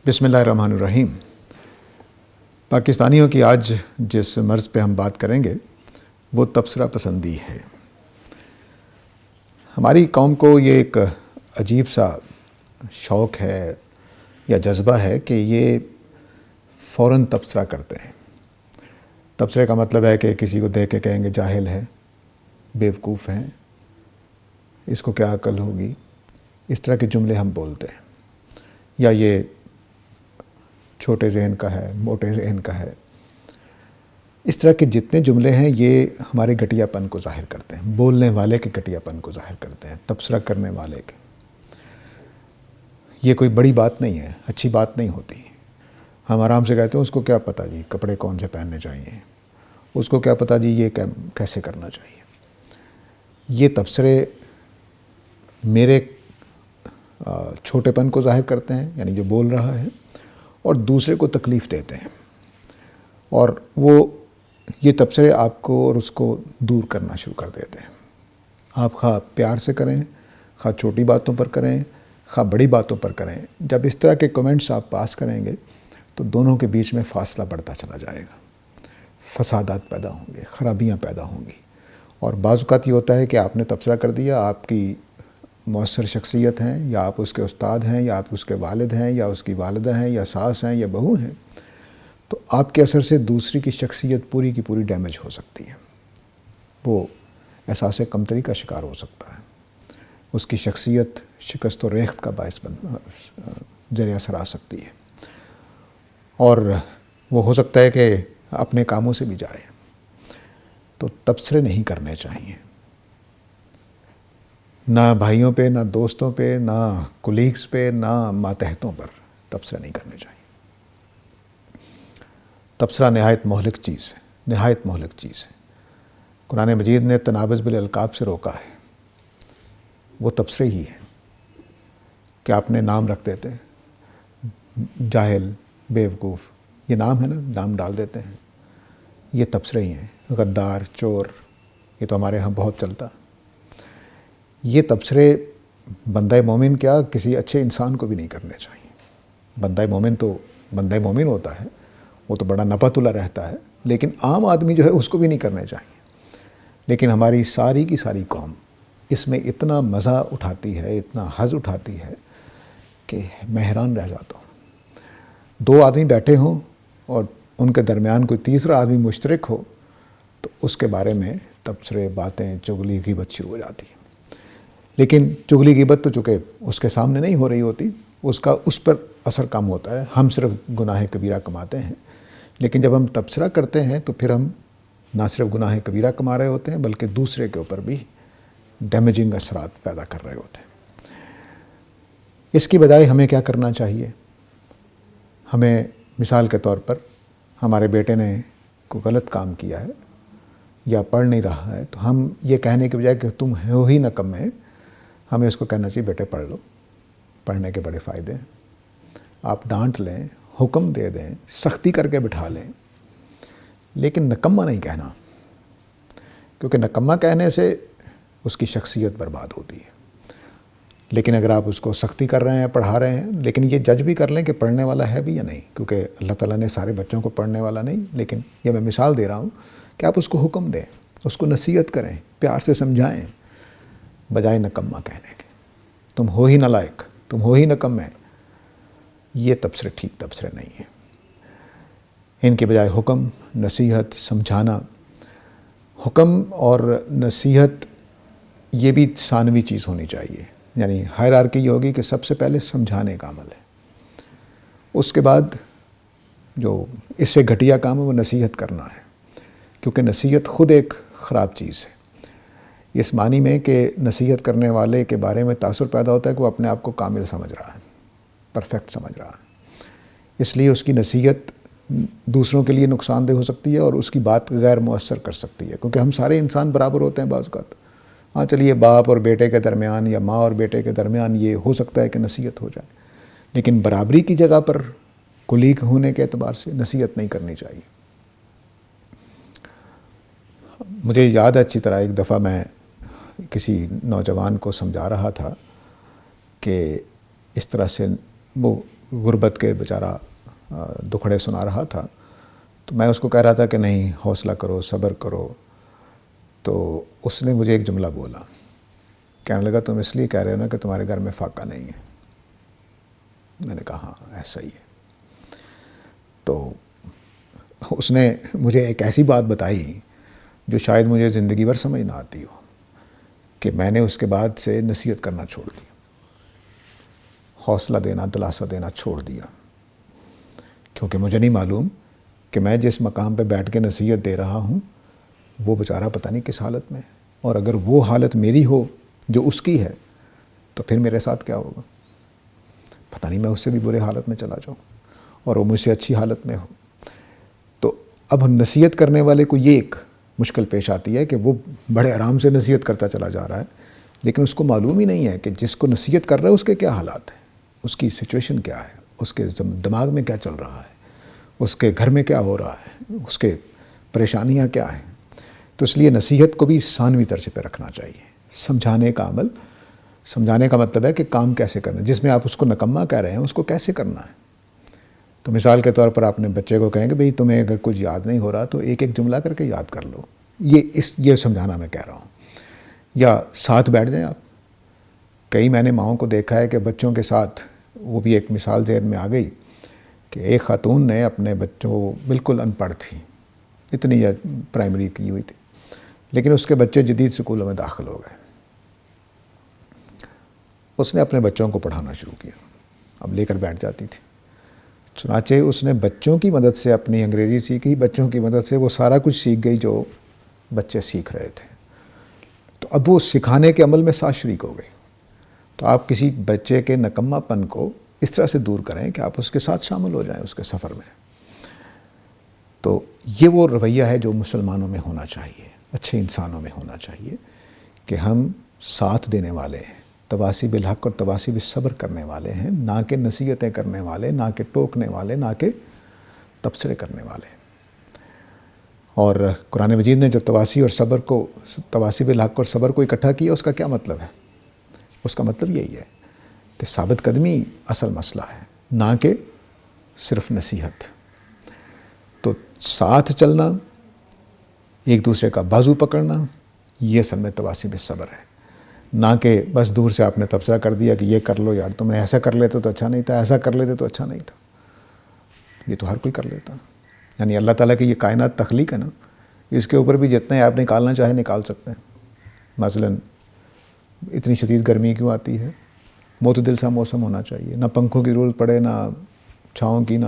بسم اللہ الرحمن الرحیم۔ پاکستانیوں کی آج جس مرض پہ ہم بات کریں گے وہ تبصرہ پسندی ہے۔ ہماری قوم کو یہ ایک عجیب سا شوق ہے یا جذبہ ہے کہ یہ فوراً تبصرہ کرتے ہیں۔ تبصرے کا مطلب ہے کہ کسی کو دیکھ کے کہیں گے جاہل ہے، بیوقوف ہیں، اس کو کیا عقل ہوگی، اس طرح کے جملے ہم بولتے ہیں، یا یہ چھوٹے ذہن کا ہے، موٹے ذہن کا ہے۔ اس طرح کے جتنے جملے ہیں یہ ہمارے گھٹیا پن کو ظاہر کرتے ہیں، بولنے والے کے گھٹیا پن کو ظاہر کرتے ہیں، تبصرہ کرنے والے کے۔ یہ کوئی بڑی بات نہیں ہے، اچھی بات نہیں ہوتی۔ ہم آرام سے کہتے ہیں اس کو کیا پتہ جی کپڑے کون سے پہننے چاہیے، اس کو کیا پتہ جی یہ کیسے کرنا چاہیے۔ یہ تبصرے میرے چھوٹے پن کو ظاہر کرتے ہیں، یعنی جو بول رہا ہے، اور دوسرے کو تکلیف دیتے ہیں، اور وہ یہ تبصرے آپ کو اور اس کو دور کرنا شروع کر دیتے ہیں۔ آپ خواہ پیار سے کریں، خواہ چھوٹی باتوں پر کریں، خواہ بڑی باتوں پر کریں، جب اس طرح کے کمنٹس آپ پاس کریں گے تو دونوں کے بیچ میں فاصلہ بڑھتا چلا جائے گا، فسادات پیدا ہوں گے، خرابیاں پیدا ہوں گی۔ اور بعض اوقات یہ ہوتا ہے کہ آپ نے تبصرہ کر دیا، آپ کی مؤثر شخصیت ہیں، یا آپ اس کے استاد ہیں، یا آپ اس کے والد ہیں، یا اس کی والدہ ہیں، یا ساس ہیں، یا بہو ہیں، تو آپ کے اثر سے دوسری کی شخصیت پوری کی پوری ڈیمیج ہو سکتی ہے۔ وہ احساس کمتری کا شکار ہو سکتا ہے، اس کی شخصیت شکست و ریخت کا باعث ذریعہ اثر آ سکتی ہے، اور وہ ہو سکتا ہے کہ اپنے کاموں سے بھی جائے۔ تو تبصرے نہیں کرنے چاہیے، نہ بھائیوں پہ، نہ دوستوں پہ، نہ کولیگز پہ، نہ ماتحتوں پر تبصرہ نہیں کرنے چاہیے۔ تبصرہ نہایت مہلک چیز ہے، نہایت مہلک چیز ہے۔ قرآن مجید نے تنابز بالالقاب سے روکا ہے، وہ تبصرے ہی ہیں کہ آپ نے نام رکھ دیتے ہیں، جاہل، بیوقوف، یہ نام ہے نا، نام ڈال دیتے ہیں، یہ تبصرے ہی ہیں۔ غدار، چور، یہ تو ہمارے ہاں بہت چلتا۔ یہ تبصرے بندہ مومن کیا کسی اچھے انسان کو بھی نہیں کرنے چاہیے۔ بندہ مومن تو بندہ مومن ہوتا ہے، وہ تو بڑا نپا تلا رہتا ہے، لیکن عام آدمی جو ہے اس کو بھی نہیں کرنے چاہیے۔ لیکن ہماری ساری کی ساری قوم اس میں اتنا مزہ اٹھاتی ہے، اتنا حظ اٹھاتی ہے کہ میں حیران رہ جاتا ہوں۔ دو آدمی بیٹھے ہوں اور ان کے درمیان کوئی تیسرا آدمی مشترک ہو تو اس کے بارے میں تبصرے، باتیں، چغلی، غیبت شروع ہو جاتی ہے۔ لیکن چغلی غیبت تو چونکہ اس کے سامنے نہیں ہو رہی ہوتی، اس پر اثر کم ہوتا ہے، ہم صرف گناہ کبیرہ کماتے ہیں۔ لیکن جب ہم تبصرہ کرتے ہیں تو پھر ہم نہ صرف گناہ کبیرہ کما رہے ہوتے ہیں بلکہ دوسرے کے اوپر بھی ڈیمیجنگ اثرات پیدا کر رہے ہوتے ہیں۔ اس کی بجائے ہمیں کیا کرنا چاہیے؟ ہمیں مثال کے طور پر ہمارے بیٹے نے کوئی غلط کام کیا ہے یا پڑھ نہیں رہا ہے تو ہم یہ کہنے کے بجائے کہ تم ہو ہی نکمے، ہمیں اس کو کہنا چاہیے بیٹے پڑھ لو، پڑھنے کے بڑے فائدے ہیں۔ آپ ڈانٹ لیں، حکم دے دیں، سختی کر کے بٹھا لیں، لیکن نکمہ نہیں کہنا، کیونکہ نکمہ کہنے سے اس کی شخصیت برباد ہوتی ہے۔ لیکن اگر آپ اس کو سختی کر رہے ہیں، پڑھا رہے ہیں، لیکن یہ جج بھی کر لیں کہ پڑھنے والا ہے بھی یا نہیں، کیونکہ اللہ تعالیٰ نے سارے بچوں کو پڑھنے والا نہیں، لیکن یہ میں مثال دے رہا ہوں کہ آپ اس کو حکم دیں، اس کو نصیحت کریں، پیار سے سمجھائیں، بجائے نکمہ کہنے کے۔ تم ہو ہی نالائق، تم ہو ہی نکمے، یہ تبصرے ٹھیک تبصرے نہیں ہیں۔ ان کے بجائے حکم، نصیحت، سمجھانا۔ حکم اور نصیحت یہ بھی ثانوی چیز ہونی چاہیے، یعنی ہائرارکی یہ ہوگی کہ سب سے پہلے سمجھانے کا عمل ہے، اس کے بعد جو اس سے گھٹیا کام ہے وہ نصیحت کرنا ہے، کیونکہ نصیحت خود ایک خراب چیز ہے، اس معنی میں کہ نصیحت کرنے والے کے بارے میں تاثر پیدا ہوتا ہے کہ وہ اپنے آپ کو کامل سمجھ رہا ہے، پرفیکٹ سمجھ رہا ہے، اس لیے اس کی نصیحت دوسروں کے لیے نقصان دہ ہو سکتی ہے اور اس کی بات غیر مؤثر کر سکتی ہے، کیونکہ ہم سارے انسان برابر ہوتے ہیں بعض اوقات۔ ہاں چلیے باپ اور بیٹے کے درمیان یا ماں اور بیٹے کے درمیان یہ ہو سکتا ہے کہ نصیحت ہو جائے، لیکن برابری کی جگہ پر کولیگ ہونے کے اعتبار سے نصیحت نہیں کرنی چاہیے۔ مجھے یاد ہے اچھی طرح، ایک دفعہ میں کسی نوجوان کو سمجھا رہا تھا کہ اس طرح سے وہ غربت کے بیچارہ دکھڑے سنا رہا تھا، تو میں اس کو کہہ رہا تھا کہ نہیں، حوصلہ کرو، صبر کرو. تو اس نے مجھے ایک جملہ بولا، کہنے لگا تم اس لیے کہہ رہے ہو نا کہ تمہارے گھر میں فاقہ نہیں ہے. میں نے کہا ہاں ایسا ہی ہے. تو اس نے مجھے ایک ایسی بات بتائی جو شاید مجھے زندگی بھر سمجھ نہ آتی ہو، کہ میں نے اس کے بعد سے نصیحت کرنا چھوڑ دیا، حوصلہ دینا، دلاسا دینا چھوڑ دیا. کیونکہ مجھے نہیں معلوم کہ میں جس مقام پہ بیٹھ کے نصیحت دے رہا ہوں وہ بیچارہ پتہ نہیں کس حالت میں ہے، اور اگر وہ حالت میری ہو جو اس کی ہے تو پھر میرے ساتھ کیا ہوگا. پتہ نہیں میں اس سے بھی برے حالت میں چلا جاؤں اور وہ مجھ سے اچھی حالت میں ہو. تو اب نصیحت کرنے والے کو یہ ایک مشکل پیش آتی ہے کہ وہ بڑے آرام سے نصیحت کرتا چلا جا رہا ہے، لیکن اس کو معلوم ہی نہیں ہے کہ جس کو نصیحت کر رہا ہے اس کے کیا حالات ہیں، اس کی سچویشن کیا ہے، اس کے دماغ میں کیا چل رہا ہے، اس کے گھر میں کیا ہو رہا ہے، اس کے پریشانیاں کیا ہیں. تو اس لیے نصیحت کو بھی ثانوی درجے پہ رکھنا چاہیے. سمجھانے کا عمل، سمجھانے کا مطلب ہے کہ کام کیسے کرنا ہے. جس میں آپ اس کو نکما کہہ رہے ہیں اس کو کیسے کرنا ہے. تو مثال کے طور پر آپ نے بچے کو کہیں کہ بھئی تمہیں اگر کچھ یاد نہیں ہو رہا تو ایک ایک جملہ کر کے یاد کر لو. یہ سمجھانا میں کہہ رہا ہوں. یا ساتھ بیٹھ جائیں آپ. کئی میں نے ماؤں کو دیکھا ہے کہ بچوں کے ساتھ، وہ بھی ایک مثال ذہن میں آ گئی کہ ایک خاتون نے اپنے بچوں، بالکل ان پڑھ تھی، اتنی پرائمری کی ہوئی تھی، لیکن اس کے بچے جدید اسکولوں میں داخل ہو گئے. اس نے اپنے بچوں کو پڑھانا شروع کیا، اب لے کر بیٹھ جاتی تھی. چنانچہ اس نے بچوں کی مدد سے اپنی انگریزی سیکھی، بچوں کی مدد سے وہ سارا کچھ سیکھ گئی جو بچے سیکھ رہے تھے. تو اب وہ سکھانے کے عمل میں ساتھ شریک ہو گئی. تو آپ کسی بچے کے نکما پن کو اس طرح سے دور کریں کہ آپ اس کے ساتھ شامل ہو جائیں اس کے سفر میں. تو یہ وہ رویہ ہے جو مسلمانوں میں ہونا چاہیے، اچھے انسانوں میں ہونا چاہیے، کہ ہم ساتھ دینے والے ہیں، تواصی بالحق اور تواصی بالصبر کرنے والے ہیں، نہ کہ نصیحتیں کرنے والے، نہ کہ ٹوکنے والے، نہ کہ تبصرے کرنے والے. اور قرآن مجید نے جو تواصی اور صبر کو، تواصی بالحق اور صبر کو اکٹھا کیا، اس کا کیا مطلب ہے؟ اس کا مطلب یہی ہے کہ ثابت قدمی اصل مسئلہ ہے، نہ کہ صرف نصیحت. تو ساتھ چلنا، ایک دوسرے کا بازو پکڑنا، یہ اصل میں تواصی بالصبر ہے. نہ کہ بس دور سے آپ نے تبصرہ کر دیا کہ یہ کر لو یار، تم نے ایسا کر لیتے تو اچھا نہیں تھا، ایسا کر لیتے تو اچھا نہیں تھا. یہ تو ہر کوئی کر لیتا. یعنی اللہ تعالیٰ کی یہ کائنات تخلیق ہے نا، اس کے اوپر بھی جتنے آپ نکالنا چاہیں نکال سکتے ہیں. مثلاً اتنی شدید گرمی کیوں آتی ہے؟ معتدل سا موسم ہونا چاہیے، نہ پنکھوں کی ضرورت پڑے، نہ چھاؤں کی، نہ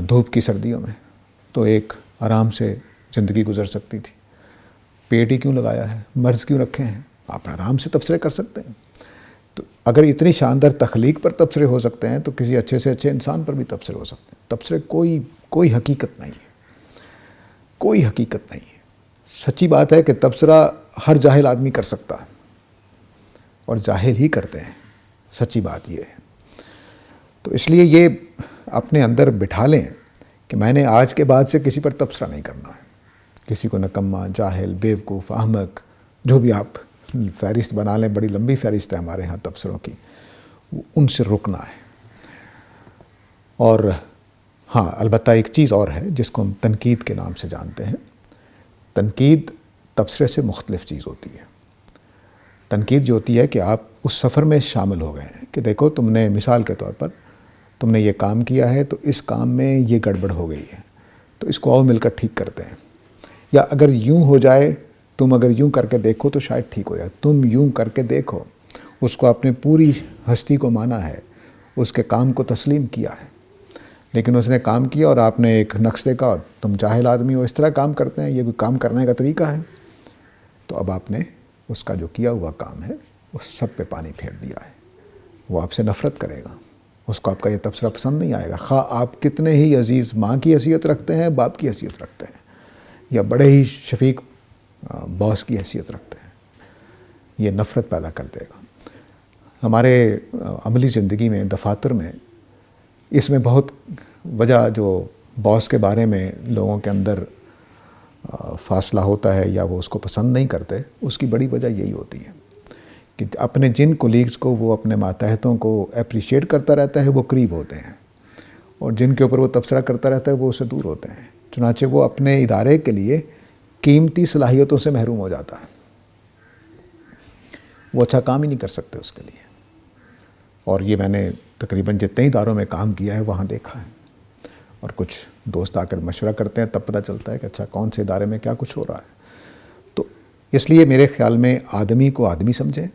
دھوپ کی سردیوں میں، تو ایک آرام سے زندگی گزر سکتی تھی. پیٹ ہی کیوں لگایا ہے، مرض کیوں رکھے ہیں؟ آپ آرام سے تبصرے کر سکتے ہیں. تو اگر اتنی شاندار تخلیق پر تبصرے ہو سکتے ہیں تو کسی اچھے سے اچھے انسان پر بھی تبصرے ہو سکتے ہیں. تبصرے کوئی حقیقت نہیں ہے، کوئی حقیقت نہیں ہے. سچی بات ہے کہ تبصرہ ہر جاہل آدمی کر سکتا ہے، اور جاہل ہی کرتے ہیں. سچی بات یہ ہے. تو اس لیے یہ اپنے اندر بٹھا لیں کہ میں نے آج کے بعد سے کسی پر تبصرہ نہیں کرنا ہے. کسی کو نکما، جاہل، بیوقوف، احمق، جو بھی آپ فہرست بنا لیں، بڑی لمبی فہرست ہے ہمارے ہاں تبصروں کی، ان سے رکنا ہے. اور ہاں، البتہ ایک چیز اور ہے جس کو ہم تنقید کے نام سے جانتے ہیں. تنقید تبصرے سے مختلف چیز ہوتی ہے. تنقید جو ہوتی ہے کہ آپ اس سفر میں شامل ہو گئے ہیں کہ دیکھو تم نے، مثال کے طور پر تم نے یہ کام کیا ہے تو اس کام میں یہ گڑبڑ ہو گئی ہے، تو اس کو آؤ مل کر ٹھیک کرتے ہیں. یا اگر یوں ہو جائے، تم اگر یوں کر کے دیکھو تو شاید ٹھیک ہو جائے. تم یوں کر کے دیکھو. اس کو اپنے پوری ہستی کو مانا ہے، اس کے کام کو تسلیم کیا ہے. لیکن اس نے کام کیا اور آپ نے ایک نقص دیکھا اور تم جاہل آدمی ہو، اس طرح کام کرتے ہیں، یہ کوئی کام کرنے کا طریقہ ہے. تو اب آپ نے اس کا جو کیا ہوا کام ہے اس سب پہ پانی پھیر دیا ہے. وہ آپ سے نفرت کرے گا، اس کو آپ کا یہ تبصرہ پسند نہیں آئے گا، خواہ آپ کتنے ہی عزیز ماں کی حیثیت رکھتے ہیں، باپ کی حیثیت رکھتے ہیں، یا بڑے ہی شفیق باس کی حیثیت رکھتے ہیں. یہ نفرت پیدا کر دے گا. ہمارے عملی زندگی میں، دفاتر میں، اس میں بہت وجہ جو باس کے بارے میں لوگوں کے اندر فاصلہ ہوتا ہے یا وہ اس کو پسند نہیں کرتے، اس کی بڑی وجہ یہی ہوتی ہے کہ اپنے جن کولیگز کو وہ اپنے ماتحتوں کو اپریشیٹ کرتا رہتا ہے وہ قریب ہوتے ہیں، اور جن کے اوپر وہ تبصرہ کرتا رہتا ہے وہ اس سے دور ہوتے ہیں، چنانچہ وہ اپنے ادارے کے لیے قیمتی صلاحیتوں سے محروم ہو جاتا ہے، وہ اچھا کام ہی نہیں کر سکتے اس کے لیے۔ اور یہ میں نے تقریباً جتنے اداروں میں کام کیا ہے وہاں دیکھا ہے، اور کچھ دوست آ کر مشورہ کرتے ہیں تب پتہ چلتا ہے کہ اچھا کون سے ادارے میں کیا کچھ ہو رہا ہے۔ تو اس لیے میرے خیال میں آدمی کو آدمی سمجھیں،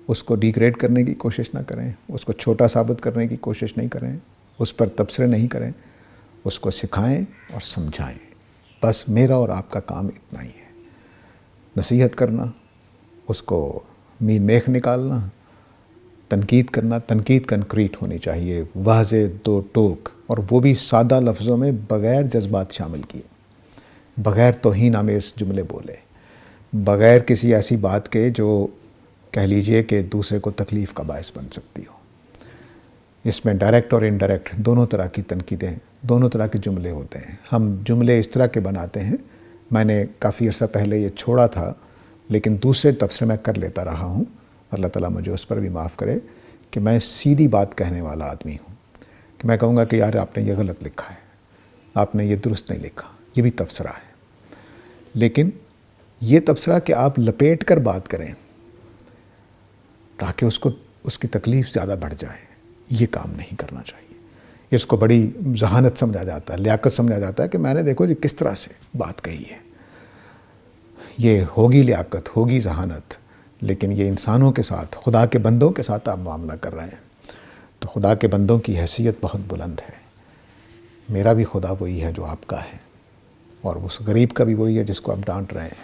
اس کو ڈیگریڈ کرنے کی کوشش نہ کریں، اس کو چھوٹا ثابت کرنے کی کوشش نہیں کریں، اس پر تبصرے نہیں کریں، اس کو سکھائیں اور سمجھائیں۔ بس میرا اور آپ کا کام اتنا ہی ہے، نصیحت کرنا، اس کو میخ نکالنا، تنقید کرنا۔ تنقید کنکریٹ ہونی چاہیے، واضح، دو ٹوک، اور وہ بھی سادہ لفظوں میں، بغیر جذبات شامل کیے، بغیر توہین آمیز جملے بولے، بغیر کسی ایسی بات کے جو کہہ لیجئے کہ دوسرے کو تکلیف کا باعث بن سکتی ہو۔ اس میں ڈائریکٹ اور انڈائریکٹ دونوں طرح کی تنقیدیں، دونوں طرح کے جملے ہوتے ہیں۔ ہم جملے اس طرح کے بناتے ہیں، میں نے کافی عرصہ پہلے یہ چھوڑا تھا، لیکن دوسرے تبصرے میں کر لیتا رہا ہوں، اللہ تعالیٰ مجھے اس پر بھی معاف کرے، کہ میں سیدھی بات کہنے والا آدمی ہوں، کہ میں کہوں گا کہ یار آپ نے یہ غلط لکھا ہے، آپ نے یہ درست نہیں لکھا، یہ بھی تبصرہ ہے۔ لیکن یہ تبصرہ کہ آپ لپیٹ کر بات کریں تاکہ اس کی تکلیف زیادہ بڑھ جائے، یہ کام نہیں کرنا چاہیے۔ اس کو بڑی ذہانت سمجھا جاتا ہے، لیاقت سمجھا جاتا ہے کہ میں نے دیکھو جی کس طرح سے بات کہی ہے۔ یہ ہوگی لیاقت، ہوگی ذہانت، لیکن یہ انسانوں کے ساتھ، خدا کے بندوں کے ساتھ آپ معاملہ کر رہے ہیں، تو خدا کے بندوں کی حیثیت بہت بلند ہے۔ میرا بھی خدا وہی ہے جو آپ کا ہے، اور اس غریب کا بھی وہی ہے جس کو آپ ڈانٹ رہے ہیں،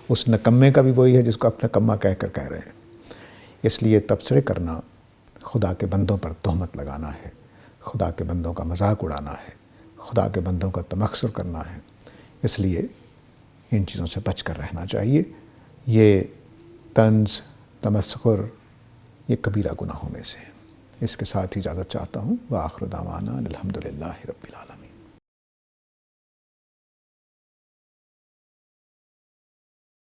اس نکمے کا بھی وہی ہے جس کو آپ نکمہ کہہ رہے ہیں۔ اس لیے تبصرے کرنا خدا کے بندوں پر تہمت لگانا ہے، خدا کے بندوں کا مذاق اڑانا ہے، خدا کے بندوں کا تمخصر کرنا ہے۔ اس لیے ان چیزوں سے بچ کر رہنا چاہیے۔ یہ طنز، تمسخر، یہ کبیرہ گناہوں میں سے ہے۔ اس کے ساتھ ہی اجازت چاہتا ہوں۔ وآخر دعوانا الحمدللہ رب العالمین۔